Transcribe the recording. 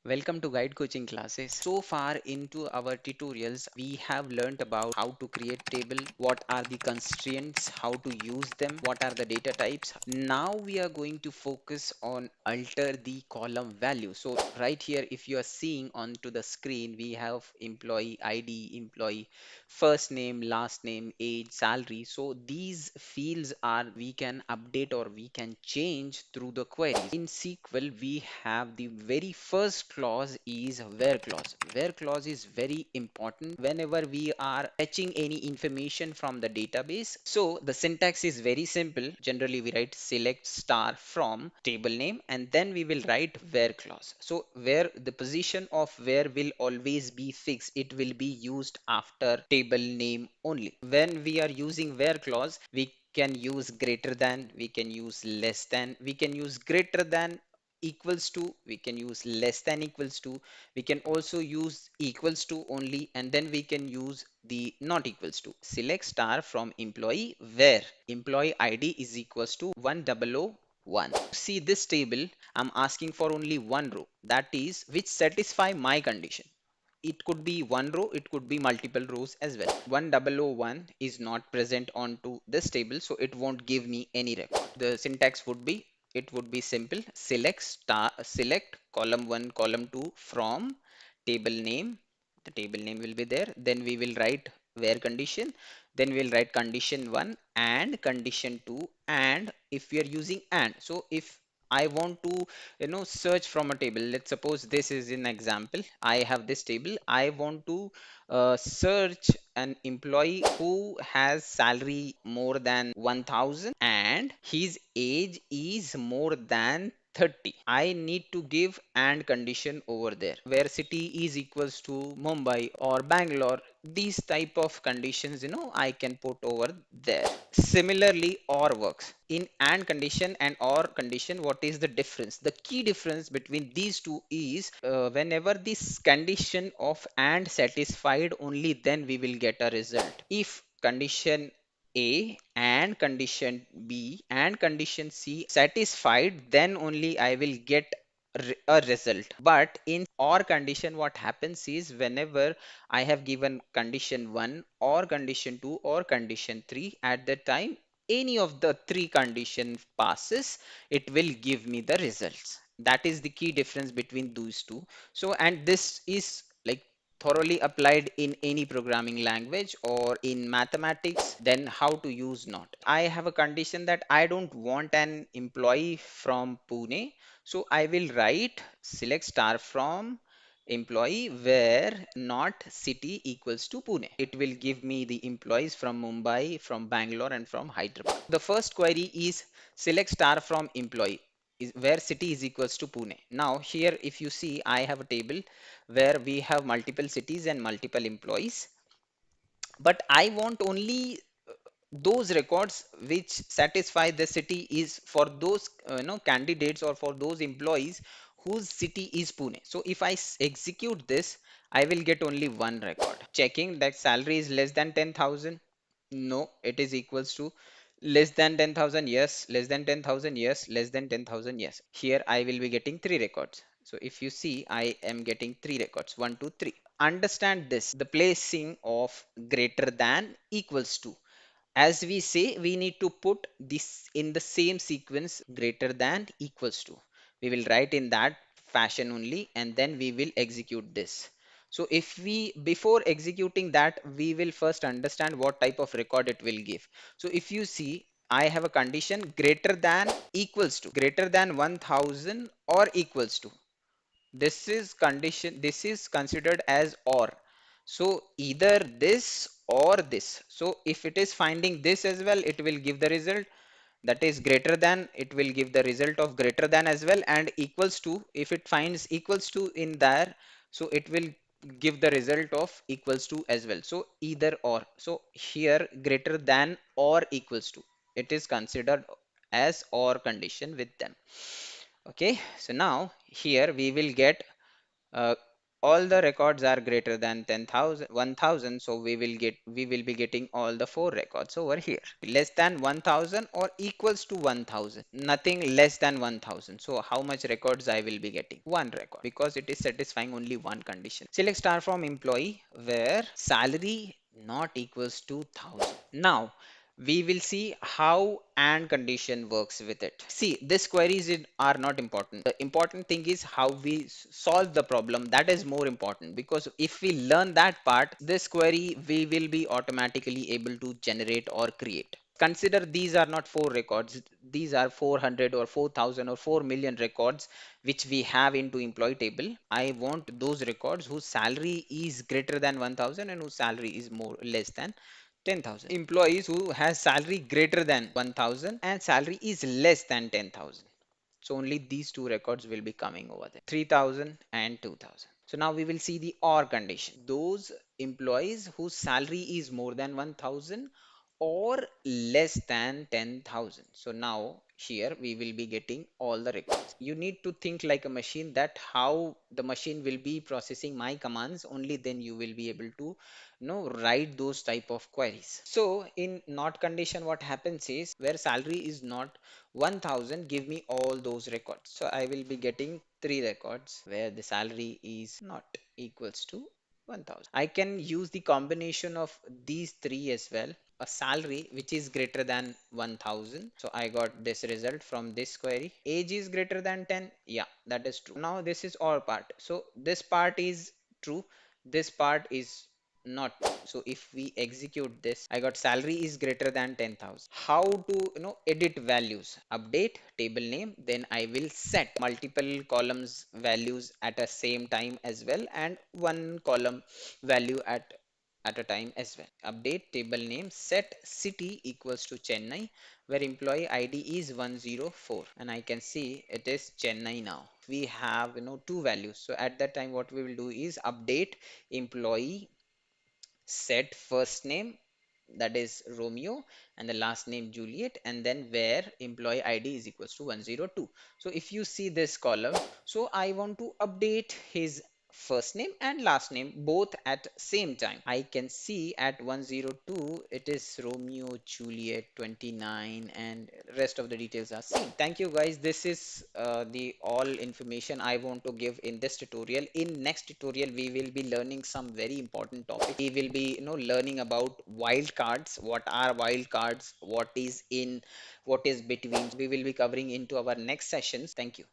Welcome to guide coaching classes. So far into our tutorials, we have learned about how to create table, what are the constraints, how to use them, what are the data types. Now we are going to focus on alter the column value. So right here, if you are seeing onto the screen, we have employee ID, employee first name, last name, age, salary. So these fields are we can update or we can change through the queries. In SQL, we have the very first clause is where clause. Where clause is very important whenever we are fetching any information from the database. So the syntax is very simple. Generally, we write select star from table name and then we will write where clause. So where the position of where will always be fixed. It will be used after table name only. When we are using where clause, we can use greater than, we can use less than, we can use greater than equals to, we can use less than equals to, we can also use equals to only, and then we can use the not equals to. Select star from employee where employee ID is equals to 1001. See this table, I'm asking for only one row, that is which satisfy my condition. It could be one row, it could be multiple rows as well. 1001 is not present onto this table, so it won't give me any record. The syntax would be, it would be simple: select star, select column 1 column 2 from table name. The table name will be there, then we will write where condition, then we'll write condition 1 and condition 2. And if we are using and, so if I want to search from a table, let's suppose this is an example, I have this table, I want to search an employee who has salary more than 1000 and his age is more than 30. I need to give and condition over there where city is equals to Mumbai or Bangalore. These type of conditions, I can put over there. Similarly, or works. In and condition and or condition, what is the difference? The key difference between these two is whenever this condition of and satisfied, only then we will get a result. If condition A and condition B and condition C satisfied, then only I will get a result. But in or condition, what happens is whenever I have given condition 1 or condition 2 or condition 3, at the time any of the three condition passes, it will give me the results. That is the key difference between those two. So, and this is like thoroughly applied in any programming language or in mathematics. Then how to use not. I have a condition that I don't want an employee from Pune, so I will write select star from employee where not city equals to Pune. It will give me the employees from Mumbai, from Bangalore and from Hyderabad. The first query is select star from employee is where city is equals to Pune. Now here if you see, I have a table where we have multiple cities and multiple employees, but I want only those records which satisfy the city is for those candidates or for those employees whose city is Pune. So if I execute this, I will get only one record. Checking that salary is less than 10,000. No, it is equals to less than 10,000. Yes, less than 10,000. Yes, less than 10,000. Yes. Here I will be getting three records. So if you see, I am getting three records, 1, 2, 3. Understand this, the placing of greater than equals to. As we say, we need to put this in the same sequence, greater than equals to. We will write in that fashion only and then we will execute this. So if we, before executing that, we will first understand what type of record it will give. So if you see, I have a condition greater than equals to, greater than 1000 or equals to. This is condition, this is considered as or. So either this or this. So if it is finding this as well, it will give the result that is greater than, it will give the result of greater than as well, and equals to, if it finds equals to in there, so it will give the result of equals to as well. So either or. So here greater than or equals to, it is considered as or condition with them. Okay, so now here we will get all the records are greater than 10,000 1,000, so we will be getting all the four records over here. Less than 1,000 or equals to 1,000, nothing less than 1,000. So how much records I will be getting? One record, because it is satisfying only one condition. Select star from employee where salary not equals to 1,000. Now we will see how and condition works with it. See, these queries are not important. The important thing is how we solve the problem. That is more important, because if we learn that part, this query we will be automatically able to generate or create. Consider these are not four records. These are 400 or 4,000 or 4 million records which we have into employee table. I want those records whose salary is greater than 1,000 and whose salary is more less than 10,000. Employees who has salary greater than 1,000 and salary is less than 10,000. So only these two records will be coming over there, 3,000 and 2,000. So now we will see the OR condition. Those employees whose salary is more than 1,000 or less than 10,000. So now here we will be getting all the records. You need to think like a machine, that how the machine will be processing my commands, only then you will be able to write those type of queries. So in not condition, what happens is, where salary is not 1,000, give me all those records. So I will be getting three records where the salary is not equals to 1,000. I can use the combination of these three as well. A salary which is greater than 1,000. So I got this result from this query. Age is greater than 10. Yeah, that is true. Now this is OR part. So this part is true. This part is not true. So if we execute this, I got salary is greater than 10,000. How to edit values? Update table name, then I will set multiple columns values at the same time as well, and one column value at a time as well. Update table name, set city equals to Chennai, where employee ID is 104, and I can see it is Chennai. Now we have two values. So at that time what we will do is update employee, set first name, that is Romeo, and the last name Juliet, and then where employee ID is equals to 102. So if you see this column, so I want to update his first name and last name both at same time. I can see at 102 it is Romeo Juliet 29, and rest of the details are same. Thank you guys. This is the all information I want to give in this tutorial. In next tutorial we will be learning some very important topic. We will be learning about wildcards. What are wildcards? What is in, what is between? We will be covering into our next sessions. Thank you.